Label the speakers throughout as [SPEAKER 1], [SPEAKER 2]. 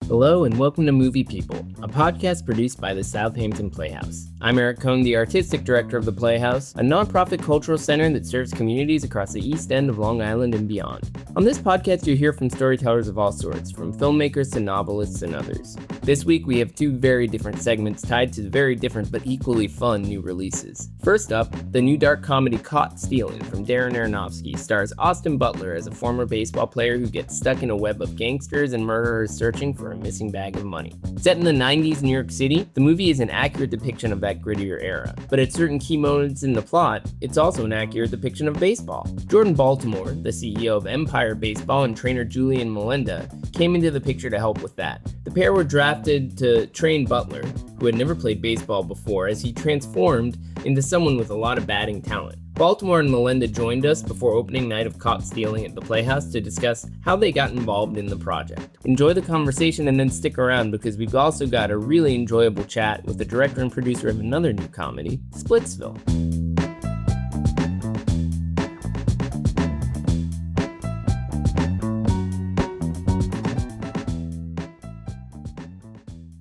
[SPEAKER 1] Hello and welcome to Movie People, a podcast produced by the Southampton Playhouse. I'm Eric Cohn, the artistic director of the Playhouse, a nonprofit cultural center that serves communities across the East End of Long Island and beyond. On this podcast, you'll hear from storytellers of all sorts, from filmmakers to novelists and others. This week, we have two very different segments tied to very different but equally fun new releases. First up, the new dark comedy Caught Stealing from Darren Aronofsky stars Austin Butler as a former baseball player who gets stuck in a web of gangsters and murderers searching for a missing bag of money. Set in the 90s New York City, the movie is an accurate depiction of that grittier era. But at certain key moments in the plot, it's also an accurate depiction of baseball. Jordan Baltimore, the CEO of Empire Baseball, and trainer Julian Melenda came into the picture to help with that. The pair were drafted to train Butler, who had never played baseball before, as he transformed into someone with a lot of batting talent. Baltimore and Melenda joined us before opening night of Caught Stealing at the Playhouse to discuss how they got involved in the project. Enjoy the conversation and then stick around because we've also got a really enjoyable chat with the director and producer of another new comedy, Splitsville.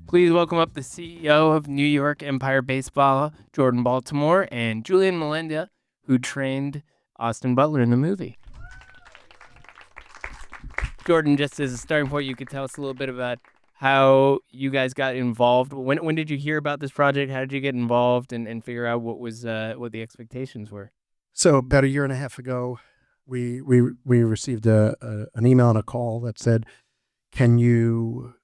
[SPEAKER 1] Please welcome up the CEO of New York Empire Baseball, Jordan Baltimore, and Julian Melenda, who trained Austin Butler in the movie. Jordan, just as a starting point, you could tell us a little bit about how you guys got involved. When did you hear about this project? How did you get involved and figure out what the expectations were?
[SPEAKER 2] So about a year and a half ago, we received an email and a call that said, "Can you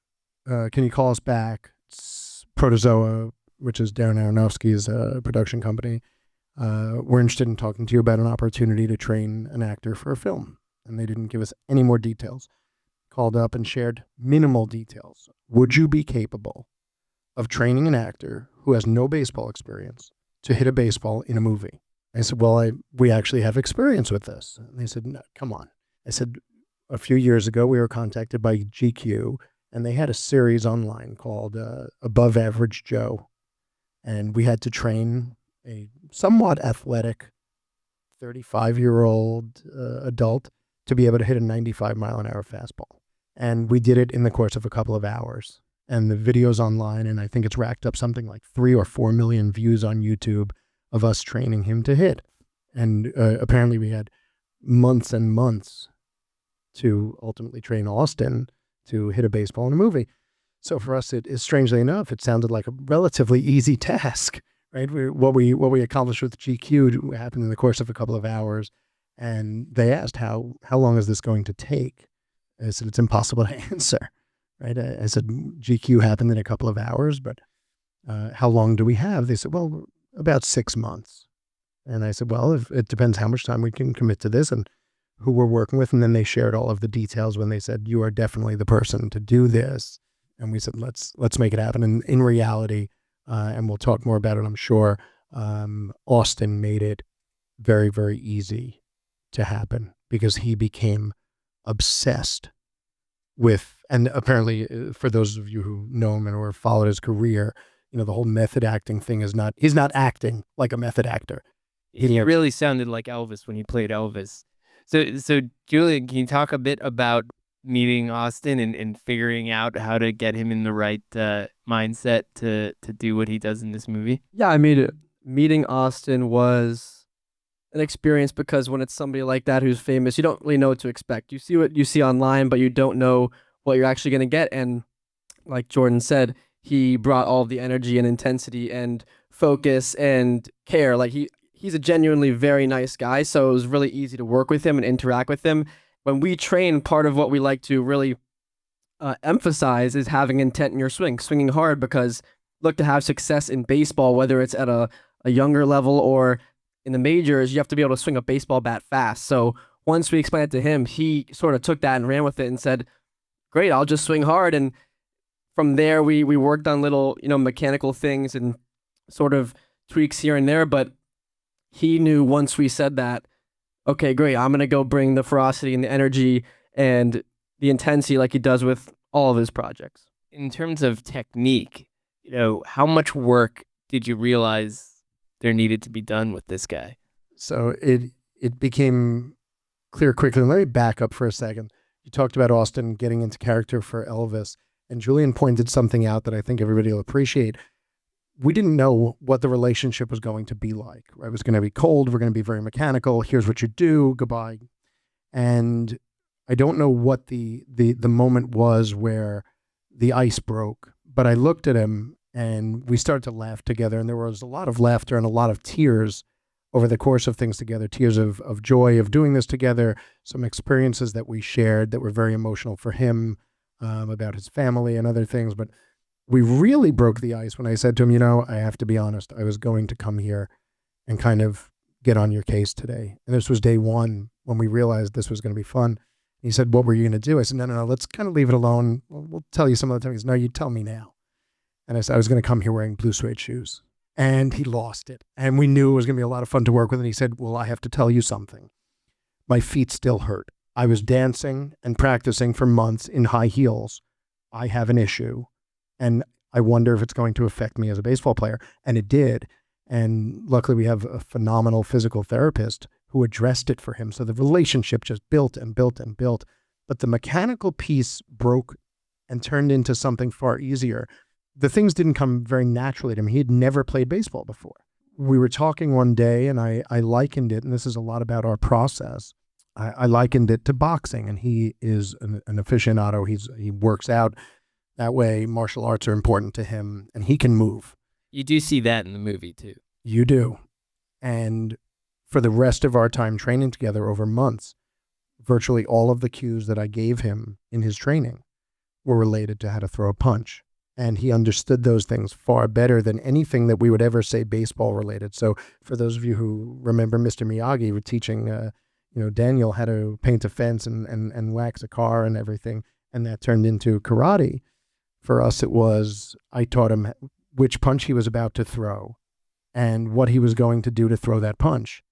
[SPEAKER 2] call us back? It's Protozoa, which is Darren Aronofsky's production company. We're interested in talking to you about an opportunity to train an actor for a film." And they didn't give us any more details. Called up and shared minimal details. Would you be capable of training an actor who has no baseball experience to hit a baseball in a movie? I said, well, we actually have experience with this. And they said, no, come on. I said, a few years ago, we were contacted by GQ, and they had a series online called Above Average Joe. And we had to train a somewhat athletic 35-year-old adult to be able to hit a 95-mile-an-hour fastball. And we did it in the course of a couple of hours. And the video's online, and I think it's racked up something like 3 or 4 million views on YouTube of us training him to hit. And apparently we had months and months to ultimately train Austin to hit a baseball in a movie. So for us, it is, strangely enough, it sounded like a relatively easy task. Right, what we accomplished with GQ happened in the course of a couple of hours, and they asked how long is this going to take? I said it's impossible to answer. Right, I said GQ happened in a couple of hours, but how long do we have? They said, well, about 6 months. And I said, well, if it depends how much time we can commit to this and who we're working with. And then they shared all of the details when they said, you are definitely the person to do this. And we said, let's make it happen. And in reality, and we'll talk more about it, I'm sure, Austin made it very, very easy to happen because he became obsessed with, and apparently for those of you who know him and or followed his career, the whole method acting thing he's not acting like a method actor.
[SPEAKER 1] He really sounded like Elvis when he played Elvis. So Julian, can you talk a bit about meeting Austin and figuring out how to get him in the right mindset to do what he does in this movie?
[SPEAKER 3] Yeah, I mean, meeting Austin was an experience because when it's somebody like that who's famous, you don't really know what to expect. You see what you see online, but you don't know what you're actually going to get. And like Jordan said, he brought all the energy and intensity and focus and care. Like he's a genuinely very nice guy, so it was really easy to work with him and interact with him. When we train, part of what we like to really emphasize is having intent in your swinging hard, because look, to have success in baseball, whether it's at a younger level or in the majors, you have to be able to swing a baseball bat fast. So once we explained it to him, he sort of took that and ran with it and said, great, I'll just swing hard. And from there, we worked on little, mechanical things and sort of tweaks here and there. But he knew once we said that, okay, great, I'm going to go bring the ferocity and the energy and the intensity like he does with all of his projects.
[SPEAKER 1] In terms of technique, how much work did you realize there needed to be done with this guy?
[SPEAKER 2] So it became clear quickly. Let me back up for a second. You talked about Austin getting into character for Elvis, And Julian pointed something out that I think everybody will appreciate. We didn't know what the relationship was going to be like. Right? It was going to be cold. We're going to be very mechanical. Here's what you do. Goodbye. And I don't know what the moment was where the ice broke, but I looked at him and we started to laugh together. And there was a lot of laughter and a lot of tears over the course of things together, tears of joy of doing this together, some experiences that we shared that were very emotional for him, about his family and other things. But we really broke the ice when I said to him, I have to be honest, I was going to come here and kind of get on your case today. And this was day one when we realized this was going to be fun. He said, what were you going to do? I said, no, let's kind of leave it alone. We'll tell you some other time. He said, no, you tell me now. And I said, I was going to come here wearing blue suede shoes. And he lost it. And we knew it was going to be a lot of fun to work with. And he said, well, I have to tell you something. My feet still hurt. I was dancing and practicing for months in high heels. I have an issue. And I wonder if it's going to affect me as a baseball player. And it did. And luckily we have a phenomenal physical therapist who addressed it for him. So the relationship just built and built and built. But the mechanical piece broke and turned into something far easier. The things didn't come very naturally to him. He had never played baseball before. We were talking one day and I likened it, and this is a lot about our process. I likened it to boxing, and he is an aficionado. He works out that way. Martial arts are important to him, and he can move.
[SPEAKER 1] You do see that in the movie too.
[SPEAKER 2] You do. And for the rest of our time training together over months, virtually all of the cues that I gave him in his training were related to how to throw a punch. And he understood those things far better than anything that we would ever say baseball related. So for those of you who remember Mr. Miyagi, we're teaching Daniel how to paint a fence and wax a car and everything. And that turned into karate. For us, it was, I taught him which punch he was about to throw and what he was going to do to throw that punch.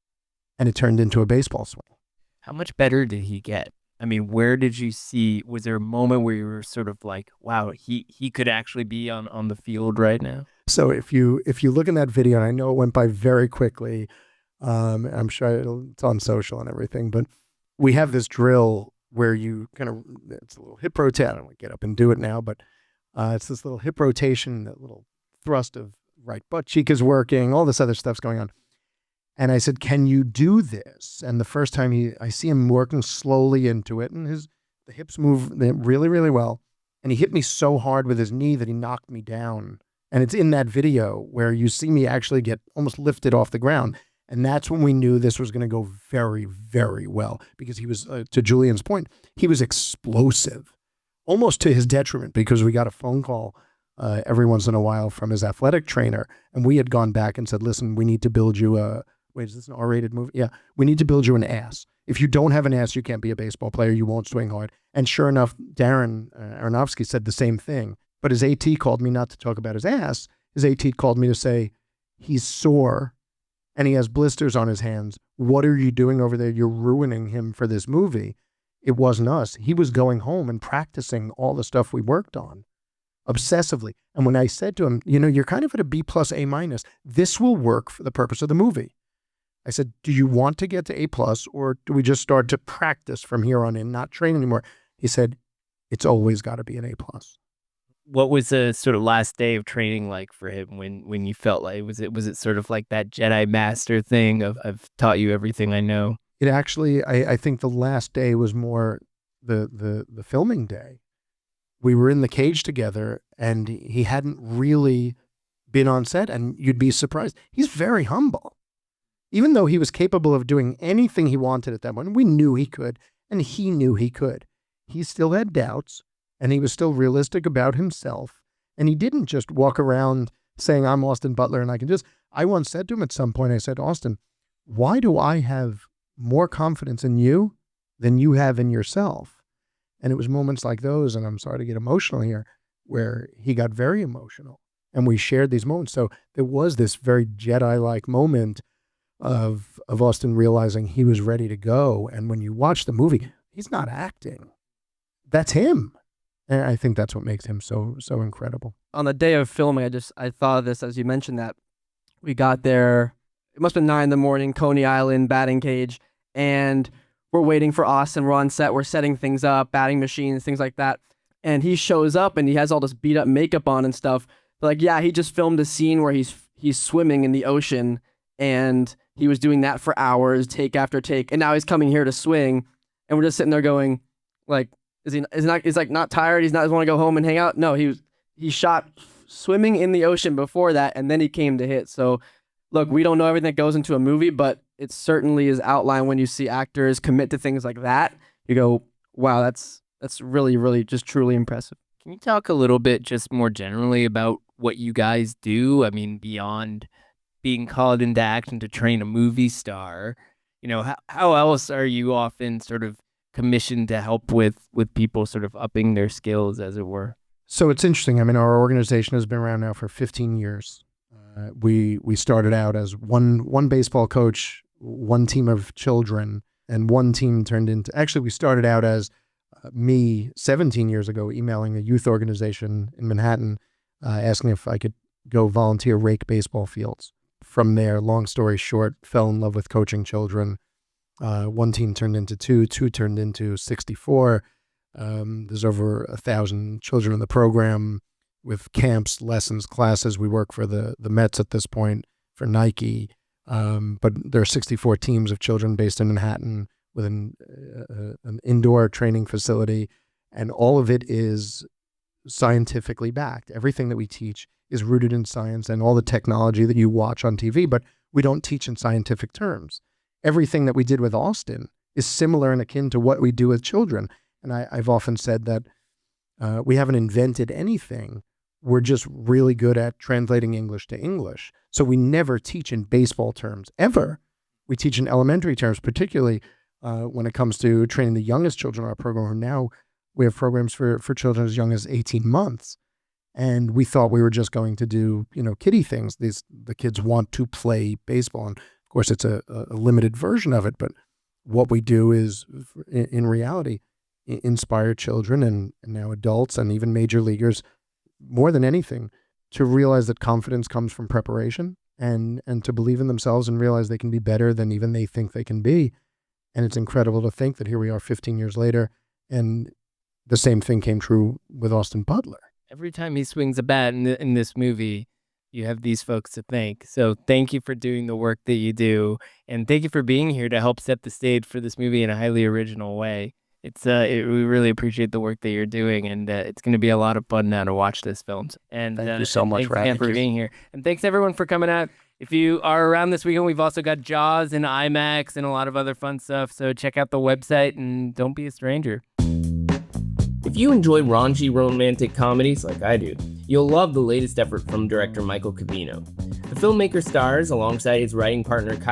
[SPEAKER 2] And it turned into a baseball swing.
[SPEAKER 1] How much better did he get? I mean, where did you see, was there a moment where you were sort of like, wow, he could actually be on the field right now?
[SPEAKER 2] So if you look in that video, and I know it went by very quickly, I'm sure it's on social and everything, but we have this drill where you it's a little hip rotation. I don't want to get up and do it now, but it's this little hip rotation, that little thrust of right butt cheek is working, all this other stuff's going on. And I said, can you do this? And the first time I see him working slowly into it, and the hips move really, really well. And he hit me so hard with his knee that he knocked me down. And it's in that video where you see me actually get almost lifted off the ground. And that's when we knew this was going to go very, very well, because he was, to Julian's point, he was explosive, almost to his detriment, because we got a phone call every once in a while from his athletic trainer. And we had gone back and said, listen, we need to build you wait, is this an R-rated movie? Yeah. We need to build you an ass. If you don't have an ass, you can't be a baseball player. You won't swing hard. And sure enough, Darren Aronofsky said the same thing. But his AT called me not to talk about his ass. His AT called me to say, he's sore and he has blisters on his hands. What are you doing over there? You're ruining him for this movie. It wasn't us. He was going home and practicing all the stuff we worked on obsessively. And when I said to him, you're kind of at a B+, A-, this will work for the purpose of the movie. I said, do you want to get to A+, or do we just start to practice from here on in, not train anymore? He said, it's always got to be an A+.
[SPEAKER 1] What was the sort of last day of training like for him when you felt like, was it sort of like that Jedi Master thing of I've taught you everything I know?
[SPEAKER 2] It actually, I think the last day was more the filming day. We were in the cage together and he hadn't really been on set, and you'd be surprised. He's very humble. Even though he was capable of doing anything he wanted at that moment, we knew he could, and he knew he could. He still had doubts, and he was still realistic about himself. And he didn't just walk around saying, I'm Austin Butler, and I can just... I once said to him at some point, I said, Austin, why do I have more confidence in you than you have in yourself? And it was moments like those, and I'm sorry to get emotional here, where he got very emotional, and we shared these moments. So there was this very Jedi-like moment of Austin realizing he was ready to go. And when you watch the movie, he's not acting. That's him. And I think that's what makes him so incredible.
[SPEAKER 3] On the day of filming, I thought of this as you mentioned that we got there. It must have been 9 a.m, Coney Island, batting cage, and we're waiting for Austin. We're on set. We're setting things up, batting machines, things like that. and he shows up and he has all this beat up makeup on and stuff. But like, yeah, he just filmed a scene where he's swimming in the ocean, and he was doing that for hours, take after take, and now he's coming here to swing, and we're just sitting there going, like, is like not tired? He's not want to go home and hang out? No, he shot swimming in the ocean before that, and then he came to hit. So, look, we don't know everything that goes into a movie, but it certainly is outlined when you see actors commit to things like that. You go, wow, that's really, really just truly impressive.
[SPEAKER 1] Can you talk a little bit just more generally about what you guys do? I mean, beyond being called into action to train a movie star, how else are you often sort of commissioned to help with people sort of upping their skills, as it were?
[SPEAKER 2] So it's interesting. I mean, our organization has been around now for 15 years. We started out as one baseball coach, one team of children, and one team turned into, actually we started out as me 17 years ago emailing a youth organization in Manhattan asking if I could go volunteer rake baseball fields. From there, long story short, fell in love with coaching children. One team turned into two turned into 64. There's over 1,000 children in the program with camps, lessons, classes. We work for the Mets at this point, for Nike. But there are 64 teams of children based in Manhattan with an indoor training facility. And all of it is scientifically backed. Everything that we teach is rooted in science, and all the technology that you watch on TV, but we don't teach in scientific terms. Everything that we did with Austin is similar and akin to what we do with children. And I've often said that we haven't invented anything. We're just really good at translating English to English. So we never teach in baseball terms, ever. We teach in elementary terms, particularly when it comes to training the youngest children in our program. Now we have programs for children as young as 18 months. And we thought we were just going to do, kiddie things. The kids want to play baseball. And of course, it's a limited version of it. But what we do is, in reality, inspire children and now adults and even major leaguers, more than anything, to realize that confidence comes from preparation and to believe in themselves and realize they can be better than even they think they can be. And it's incredible to think that here we are 15 years later, and the same thing came true with Austin Butler.
[SPEAKER 1] Every time he swings a bat in this movie, you have these folks to thank. So thank you for doing the work that you do, and thank you for being here to help set the stage for this movie in a highly original way. We really appreciate the work that you're doing, and it's going to be a lot of fun now to watch this film. And
[SPEAKER 3] thank you so much
[SPEAKER 1] for being here. And thanks everyone for coming out. If you are around this weekend, we've also got Jaws and IMAX and a lot of other fun stuff. So check out the website and don't be a stranger. If you enjoy raunchy romantic comedies like I do, you'll love the latest effort from director Michael Covino. The filmmaker stars alongside his writing partner